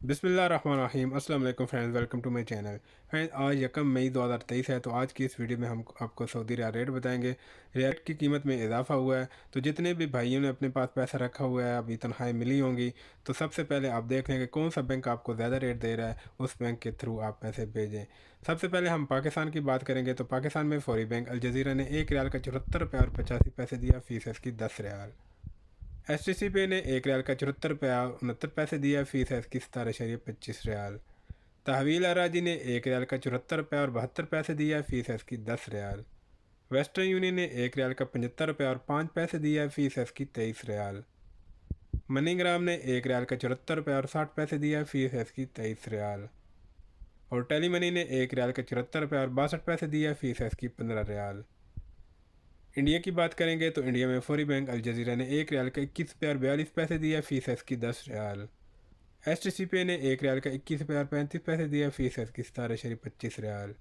बिस्मिल्लाहिर्रहमानिर्रहीम। अस्सलाम वालेकुम friends, welcome to my channel. Friends, आज 1 मई 2023 है। तो आज की इस वीडियो में हम आपको सऊदी रियाल रेट बताएंगे। रियाल की कीमत में इजाफा हुआ है, तो जितने भी भाइयों ने अपने पास पैसा रखा हुआ है, अभी तनख्वाहें मिली होंगी, तो सबसे पहले आप देख लें कि कौन सा बैंक आपको ज़्यादा रेट दे रहा है, उस बैंक के थ्रू आप पैसे भेजें। सबसे पहले हम पाकिस्तान की बात करेंगे, तो पाकिस्तान में फौरी बैंक अल जज़ीरा ने 1 रियाल का 74 रुपये और 85 पैसे दिया, फ़ीस इसकी 10 रियाल। एच पे ने 1 रियाल का 74 रुपया 69 पैसे दिया, फीस है इसकी 17.25 रियाल। तहवील अराजी ने 1 रियाल का 74 रुपया और 72 पैसे दिया, फीस है इसकी 10 रियाल। वेस्टर्न यूनियन ने 1 रियाल का 75 रुपया और 5 पैसे दिया, फीस है इसकी 23 रियाल। मनीग्राम ने 1 रियाल का 74 रुपया और 60 पैसे दिया, फीस है इसकी 23 रियाल। और टेली मनी ने 1 रियाल का 74 रुपया और 62 पैसे दिया, फीस है इसकी 15 रियाल। इंडिया की बात करेंगे तो इंडिया में फौरी बैंक अल जज़ीरा ने 1 रियाल का 21 रुपया और 42 पैसे दिया, फीस है इसकी 10 रियाल। एच ने 1 रियाल का 21 रुपया और 35 पैसे दिया, फीस है इसकी 17.25 रियाल।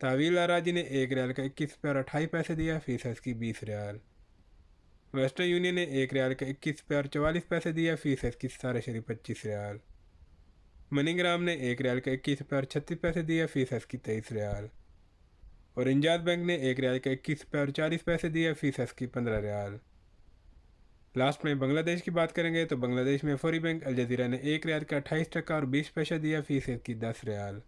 तावील अराजी ने 1 रियाल का 21 रुपया और 28 पैसे दिया, फीस है इसकी 20 रियाल। वेस्टर्न यूनियन ने 1 रियाल का 21 रुपया और 44 पैसे दिया, फीस है इसकी 17.25 रियाल। मनीग्राम ने 1 रियाल का 21 रुपया और 36 पैसे दिया, फीस है इसकी 23 रियाल। और इंजाज बैंक ने 1 रियाल का 21 रुपया और 40 पैसे दिया, फीस है इसकी 15 रियाल। लास्ट में बांग्लादेश की बात करेंगे तो बांग्लादेश में फौरी बैंक अल जज़ीरा ने 1 रियाल का 28 टका और 20 पैसे दिया, फीस है इसकी 10 रियाल।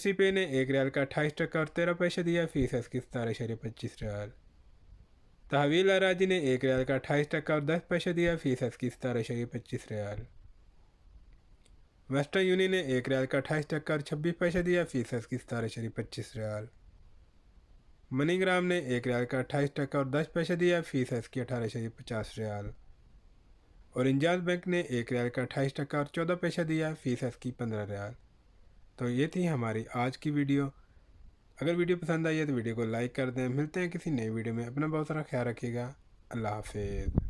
पे ने 1 रियाल का 28 टका और 13 पैसे दिया, फीस है इसकी 17.25 रियाल। तहवील अराजी ने 1 रियाल का 28 टका और 10 पैसे दिया, फीस है इसकी 17.25 रियाल। वेस्टर्न यूनियन ने 1 रियाल का 28 टका और 26 पैसे दिया, फीस है इसकी 17.25 रियाल। मनीग्राम ने 1 रियाल का 28 टका और 10 पैसे दिया, फीस है इसकी 18.50 रियाल। और इंजाज बैंक ने 1 रियाल का 28 टका और 14 पैसे दिया, फीस है इसकी 15 रियाल। तो ये थी हमारी आज की वीडियो। अगर वीडियो पसंद आई है तो वीडियो को लाइक कर दें। मिलते हैं किसी नई वीडियो में। अपना बहुत सारा ख्याल रखिएगा। अल्लाह हाफिज़।